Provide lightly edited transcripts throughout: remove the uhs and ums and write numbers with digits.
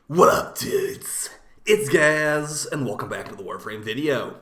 What up, dudes? It's Gaz, and welcome back to the WARFRAME video.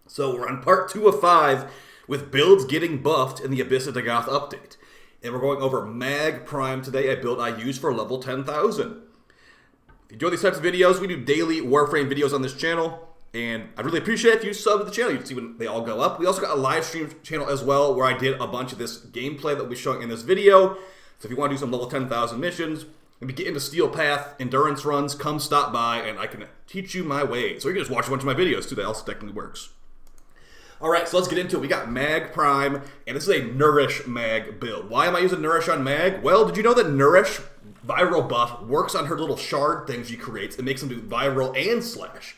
So we're on part 2 of 5 with builds getting buffed in the Abyss of Dagoth update. And we're going over Mag Prime today, a build I use for level 10,000. If you enjoy these types of videos, we do daily WARFRAME videos on this channel. And I'd really appreciate if you sub to the channel. You can see when they all go up. We also got a live stream channel as well, where I did a bunch of this gameplay that we'll be showing in this video. So if you want to do some level 10,000 missions, maybe get into Steel Path, endurance runs, come stop by, and I can teach you my ways. Or you can just watch a bunch of my videos too, that also technically works. Alright, so let's get into it. We got Mag Prime, and this is a Nourish Mag build. Why am I using Nourish on Mag? Well, did you know that Nourish viral buff works on her little shard things she creates and makes them do viral and slash?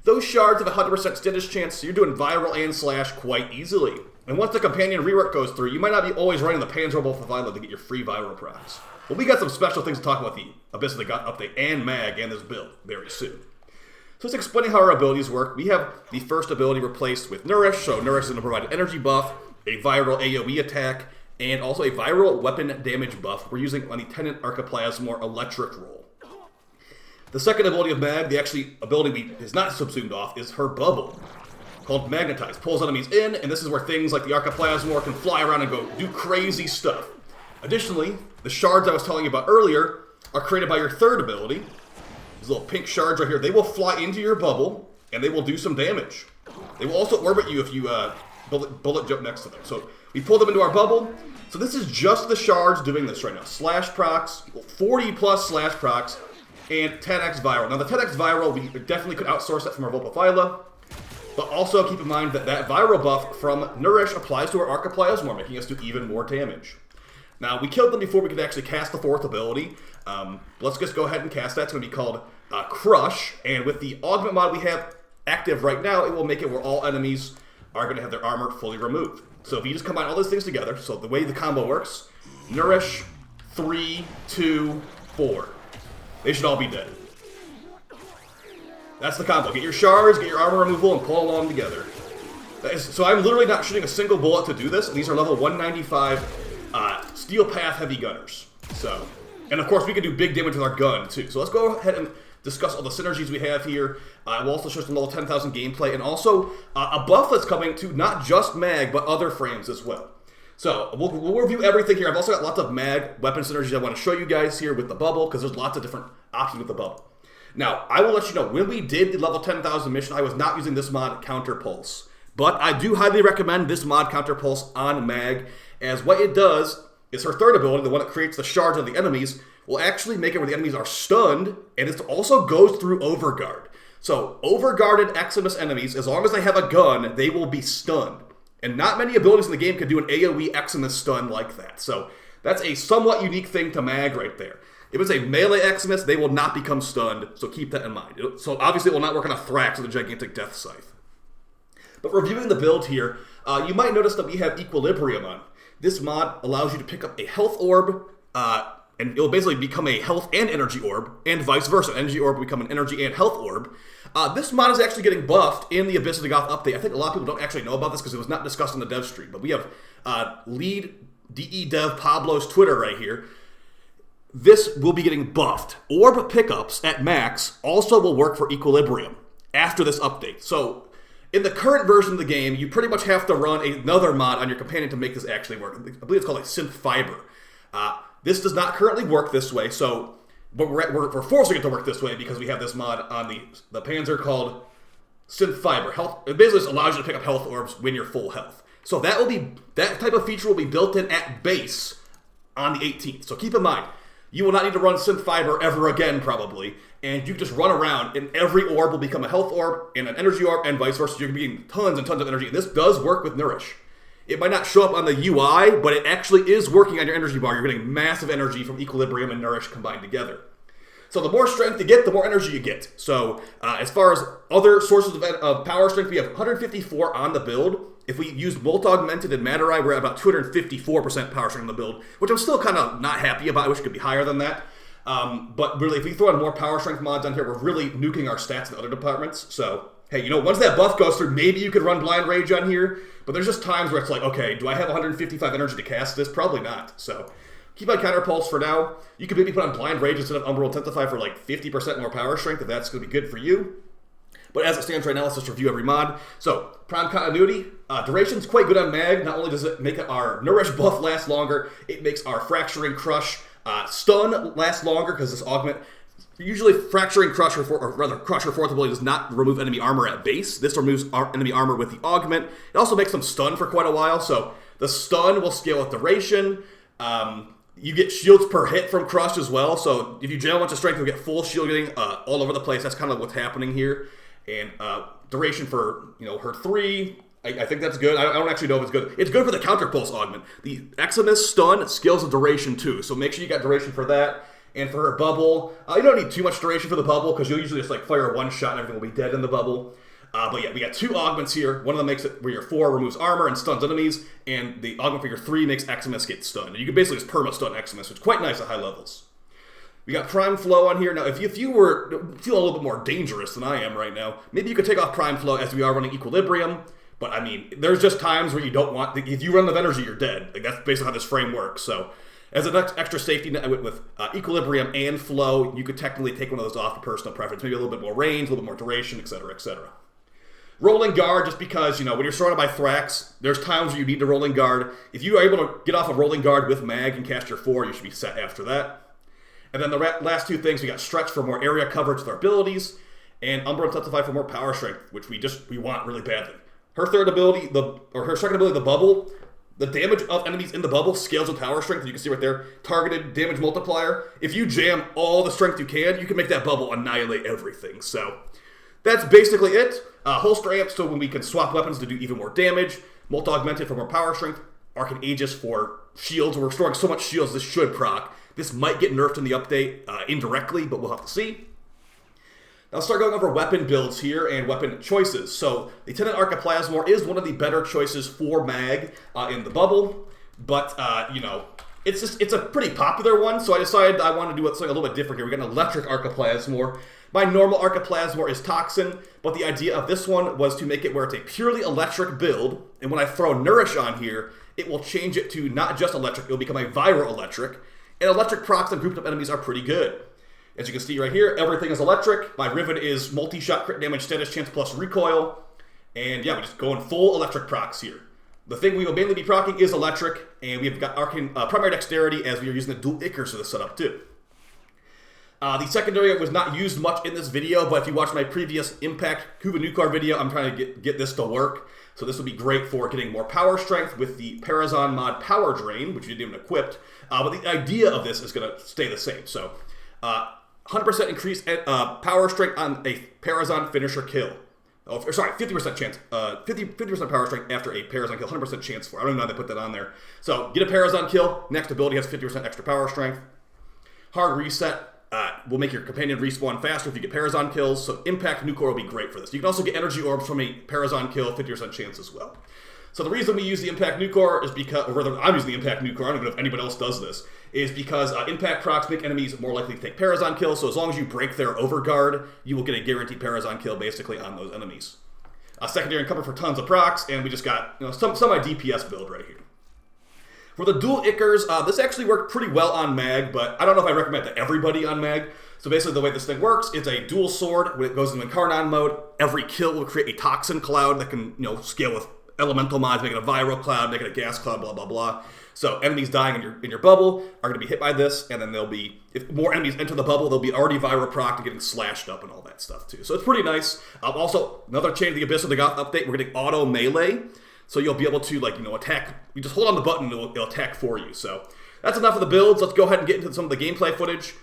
Those shards have a 100% status chance, so you're doing viral and slash quite easily. And once the companion rework goes through, you might not be always running the Panzerable for Violet to get your free viral procs. Well, we got some special things to talk about the Abyss of the God update and Mag and this build very soon. So just explaining how our abilities work, we have the first ability replaced with Nourish. So Nourish is going to provide an energy buff, a viral AoE attack, and also a viral weapon damage buff we're using on the Tenant Arca Plasmor electric roll. The second ability of Mag, the actually ability is not subsumed off, is her bubble, called Magnetize. Pulls enemies in, and this is where things like the Arca Plasmor can fly around and go do crazy stuff. Additionally, the shards I was telling you about earlier are created by your third ability. These little pink shards right here, they will fly into your bubble, and they will do some damage. They will also orbit you if you bullet jump next to them. So we pull them into our bubble. So this is just the shards doing this right now. Slash procs, 40 plus slash procs, and 10x viral. Now the 10x viral, we definitely could outsource that from our Vulpaphyla, but also keep in mind that that viral buff from Nourish applies to our Arca Plasmor, making us do even more damage. Now, we killed them before we could actually cast the fourth ability. Let's just go ahead and cast that. It's going to be called Crush. And with the augment mod we have active right now, it will make it where all enemies are going to have their armor fully removed. So if you just combine all those things together, so the way the combo works, Nourish, 3, 2, 4. They should all be dead. That's the combo. Get your shards, get your armor removal, and pull along together. So I'm literally not shooting a single bullet to do this. These are level 195 Steel Path heavy gunners. So, and of course we can do big damage with our gun too. So let's go ahead and discuss all the synergies we have here. We'll also show some level 10,000 gameplay, and also a buff that's coming to not just Mag, but other frames as well. So we'll review everything here. I've also got lots of Mag weapon synergies I want to show you guys here with the bubble, because there's lots of different options with the bubble. Now, I will let you know, when we did the level 10,000 mission, I was not using this mod, Counter Pulse. But I do highly recommend this mod, Counter Pulse, on Mag, as what it does is her third ability, the one that creates the shards of the enemies, will actually make it where the enemies are stunned, and it also goes through Overguard. So, overguarded Eximus enemies, as long as they have a gun, they will be stunned. And not many abilities in the game can do an AoE Eximus stun like that. So, that's a somewhat unique thing to Mag right there. If it's a melee Eximus, they will not become stunned, so keep that in mind. So, obviously it will not work on a Thrax with a gigantic Death Scythe. But reviewing the build here, you might notice that we have Equilibrium on. This mod allows you to pick up a health orb, and it will basically become a health and energy orb, and vice versa. Energy orb will become an energy and health orb. This mod is actually getting buffed in the Abyss of Dagoth update. I think a lot of people don't actually know about this because it was not discussed in the dev stream, but we have lead DE Dev Pablo's Twitter right here. This will be getting buffed. Orb pickups at max also will work for Equilibrium after this update. So, in the current version of the game, you pretty much have to run another mod on your companion to make this actually work. I believe it's called like Synth Fiber. This does not currently work this way, so but we're forcing it to work this way because we have this mod on the Panzer called Synth Fiber. It basically just allows you to pick up health orbs when you're full health. So that type of feature will be built in at base on the 18th. So keep in mind, you will not need to run Synth Fiber ever again, probably. And you just run around, and every orb will become a health orb and an energy orb, and vice versa. You're going to be getting tons and tons of energy. And this does work with Nourish. It might not show up on the UI, but it actually is working on your energy bar. You're getting massive energy from Equilibrium and Nourish combined together. So the more strength you get, the more energy you get. So as far as other sources of power strength, we have 154 on the build. If we use Molt Augmented and Matter Eye, we're at about 254% power strength on the build, which I'm still kind of not happy about. I wish it could be higher than that. But really, if we throw in more power strength mods on here, we're really nuking our stats in other departments. So, hey, once that buff goes through, maybe you could run Blind Rage on here. But there's just times where it's like, okay, do I have 155 energy to cast this? Probably not. So, Keep on Counter Pulse for now. You could maybe put on Blind Rage instead of Umbral Intensify for like 50% more power strength if that's going to be good for you. But as it stands right now, let's just review every mod. So, Prime Continuity. Duration's quite good on Mag. Not only does it make our Nourish buff last longer, it makes our Fracturing Crush stun last longer because this augment... Usually, Fracturing Crush, or rather, Crush or Fourth ability does not remove enemy armor at base. This removes enemy armor with the augment. It also makes them stun for quite a while, so the stun will scale with duration. You get shields per hit from Crush as well, so if you jail a bunch of strength, you'll get full shield getting all over the place. That's kind of what's happening here. And duration for, her 3, I think that's good. I don't actually know if it's good. It's good for the Counter Pulse augment. The Eximus stun scales with duration too, so make sure you got duration for that. And for her bubble, you don't need too much duration for the bubble because you'll usually just like fire one shot and everything will be dead in the bubble. But yeah, we got 2 augments here. One of them makes it where your 4 removes armor and stuns enemies, and the augment for your 3 makes Eximus get stunned. And you can basically just perma-stun Eximus, which is quite nice at high levels. We got Prime Flow on here. Now, if you were feeling a little bit more dangerous than I am right now, maybe you could take off Prime Flow as we are running Equilibrium. But I mean, there's just times where you don't want... If you run the energy, you're dead. Like, that's basically how this frame works, so... As an extra safety net with Equilibrium and Flow, you could technically take one of those off for personal preference. Maybe a little bit more range, a little bit more duration, etc., etc. Rolling Guard, just because, when you're surrounded by Thrax, there's times where you need to Rolling Guard. If you are able to get off a Rolling Guard with Mag and cast your 4, you should be set after that. And then the last 2 things, we got Stretch for more area coverage with our abilities, and Umbral Intensify for more power strength, which we want really badly. Her third ability, her second ability, the Bubble... The damage of enemies in the bubble scales with power strength. You can see right there, targeted damage multiplier. If you jam all the strength you can make that bubble annihilate everything. So that's basically it. Holster amp, so when we can swap weapons to do even more damage. Multi-augmented for more power strength. Arcan Aegis for shields. We're storing so much shields, this should proc. This might get nerfed in the update indirectly, but we'll have to see. Now let's start going over weapon builds here and weapon choices. So, Lieutenant Arca Plasmor is one of the better choices for Mag in the bubble, but, it's a pretty popular one, so I decided I want to do something a little bit different here. We got an electric Arca Plasmor. My normal Arca Plasmor is Toxin, but the idea of this one was to make it where it's a purely electric build, and when I throw Nourish on here, it will change it to not just electric, it will become a Viral Electric, and electric procs on grouped up enemies are pretty good. As you can see right here, everything is electric. My Riven is multi-shot crit damage, status chance plus recoil. And yeah, we're just going full electric procs here. The thing we will mainly be procking is electric, and we've got Arcane primary dexterity as we are using the dual Ichors for this setup too. The secondary was not used much in this video, but if you watch my previous Impact Kuva Nukor video, I'm trying to get this to work. So this would be great for getting more power strength with the Parazon mod Power Drain, which we didn't even equip. But the idea of this is going to stay the same. So, 100% increase power strength on a Parazon finisher kill. Oh, sorry, 50% chance. 50% power strength after a Parazon kill. 100% chance for. I don't even know how they put that on there. So get a Parazon kill. Next ability has 50% extra power strength. Hard reset will make your companion respawn faster if you get Parazon kills. So Impact Nukor will be great for this. You can also get energy orbs from a Parazon kill, 50% chance as well. So the reason we use the Impact Nukor is because, or rather I'm using the Impact Nukor, I don't even know if anybody else does this, is because Impact procs make enemies more likely to take Parazon kills, so as long as you break their overguard, you will get a guaranteed Parazon kill basically on those enemies. Secondary Encumber for tons of procs, and we just got some of my DPS build right here. For the dual Ichors, this actually worked pretty well on Mag, but I don't know if I recommend it to everybody on Mag. So basically the way this thing works, it's a dual sword. When it goes into incarnon mode, every kill will create a toxin cloud that can scale with elemental mods, make it a viral cloud, make it a gas cloud, blah, blah, blah. So enemies dying in your bubble are going to be hit by this, and then they'll be, if more enemies enter the bubble, they'll be already viral proc and getting slashed up and all that stuff too. So it's pretty nice. Also, another Chain of the Abyss with the Goth update, we're getting auto melee. So you'll be able to, attack. You just hold on the button and it'll attack for you. So that's enough of the builds. Let's go ahead and get into some of the gameplay footage.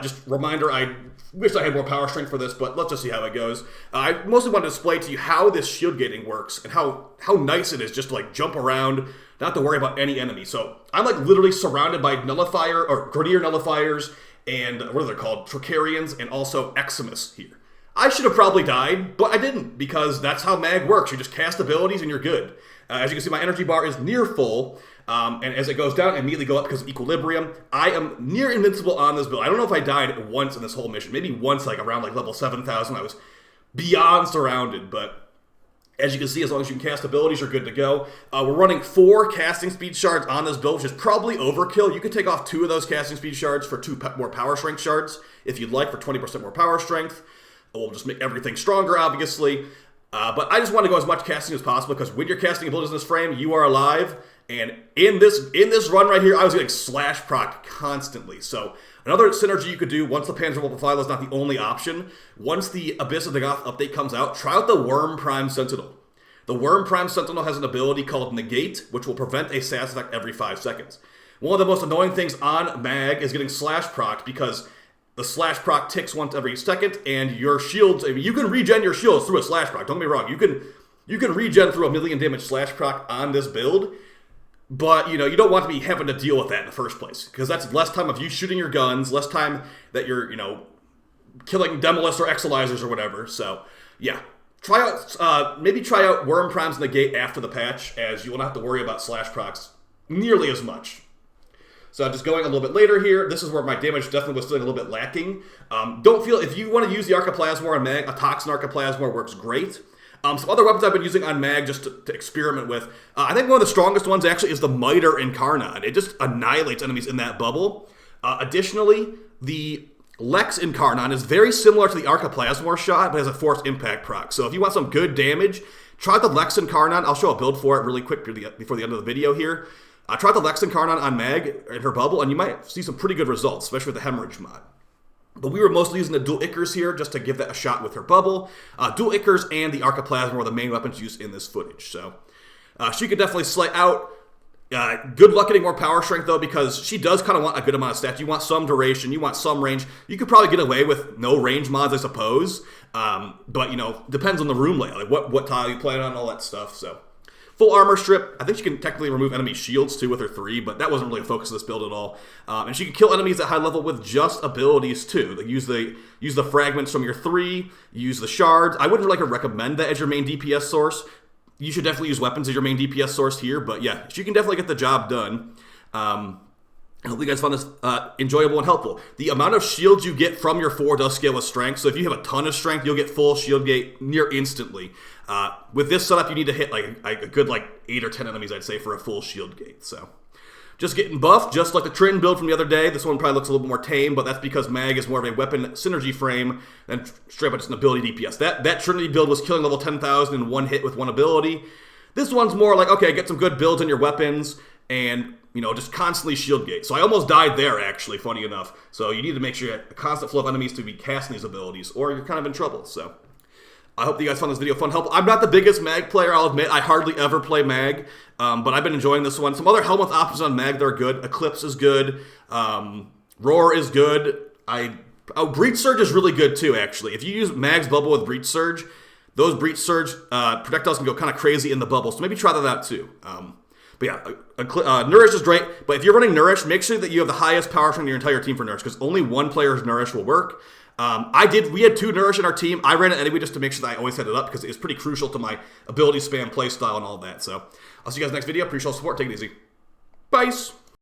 Just reminder, I wish I had more power strength for this, but let's just see how it goes. I mostly want to display to you how this shield gating works and how nice it is just to jump around, not to worry about any enemy. So I'm literally surrounded by nullifier or Grenadier nullifiers and what are they called? Tricarians and also Eximus here. I should have probably died, but I didn't, because that's how Mag works. You just cast abilities and you're good. As you can see, my energy bar is near full, and as it goes down, I immediately go up because of Equilibrium. I am near invincible on this build. I don't know if I died once in this whole mission. Maybe once, around level 7,000. I was beyond surrounded, but As you can see, as long as you can cast abilities, you're good to go. We're running 4 casting speed shards on this build, which is probably overkill. You could take off 2 of those casting speed shards for 2 more power strength shards, if you'd like, for 20% more power strength. We'll just make everything stronger, obviously. But I just want to go as much casting as possible, because when you're casting abilities in this frame, you are alive. And in this run right here, I was getting slash proc constantly. So another synergy you could do, once the Panzer Phyla is not the only option, once the Abyss of the Goth update comes out, try out the Worm Prime Sentinel. The Worm Prime Sentinel has an ability called Negate, which will prevent a status effect every 5 seconds. One of the most annoying things on Mag is getting slash proc, because the slash proc ticks once every second, and your shields, I mean, you can regen your shields through a slash proc, don't get me wrong. You can regen through a 1,000,000 damage slash proc on this build, but, you know, you don't want to be having to deal with that in the first place, because that's less time of you shooting your guns, less time that you're, you know, killing Demolists or Exilizers or whatever. So, yeah. Maybe try out Worm Prime's Negate after the patch, as you will not have to worry about slash procs nearly as much. So just going a little bit later here, this is where my damage definitely was feeling a little bit lacking. Don't feel, if you want to use the Arca Plasmor on Mag, a Toxin Arca Plasmor works great. Some other weapons I've been using on Mag just to experiment with. I think one of the strongest ones actually is the Miter Incarnon. It just annihilates enemies in that bubble. Additionally, the Lex Incarnon is very similar to the Arca Plasmor shot, but has a force impact proc. So if you want some good damage, try the Lex Incarnon. I'll show a build for it really quick before the end of the video here. Try the Lex Incarnon on Mag in her bubble, and you might see some pretty good results, especially with the hemorrhage mod. But we were mostly using the dual Ichors here just to give that a shot with her bubble. Dual Ichors and the Arca Plasmor were the main weapons used in this footage. So she could definitely slay out. Good luck getting more power strength, though, because she does kind of want a good amount of stats. You want some duration, you want some range. You could probably get away with no range mods, I suppose. But, you know, depends on the room layout, like what tile you play on, all that stuff. So full armor strip. I think she can technically remove enemy shields, too, with her 3, but that wasn't really a focus of this build at all. And she can kill enemies at high level with just abilities, too. Like use the fragments from your 3, use the shards. I wouldn't really recommend that as your main DPS source. You should definitely use weapons as your main DPS source here, but yeah, she can definitely get the job done. I hope you guys found this enjoyable and helpful. The amount of shields you get from your 4 does scale with strength, so if you have a ton of strength, you'll get full shield gate near instantly. With this setup, you need to hit like a good 8 or 10 enemies, I'd say, for a full shield gate. So just getting buffed, just like the Trin build from the other day. This one probably looks a little bit more tame, but that's because Mag is more of a weapon synergy frame than straight up just an ability DPS. That Trinity build was killing level 10,000 in one hit with one ability. This one's more like, okay, get some good builds on your weapons and, you know, just constantly shield gate. So I almost died there, actually, funny enough. So you need to make sure you have a constant flow of enemies to be casting these abilities, or you're kind of in trouble. So I hope you guys found this video fun, helpful. I'm not the biggest Mag player, I'll admit. I hardly ever play Mag, but I've been enjoying this one. Some other Helmuth options on Mag that are good. Eclipse is good. Roar is good. Breach Surge is really good, too, actually. If you use Mag's bubble with Breach Surge, those Breach Surge projectiles can go kind of crazy in the bubble, so maybe try that out, too. But yeah, Nourish is great, but if you're running Nourish, make sure that you have the highest power from your entire team for Nourish, because only one player's Nourish will work. We had 2 Nourish in our team. I ran it anyway just to make sure that I always had it up, because it's pretty crucial to my ability spam playstyle and all that. So I'll see you guys next video. Appreciate all the support. Take it easy. Bye.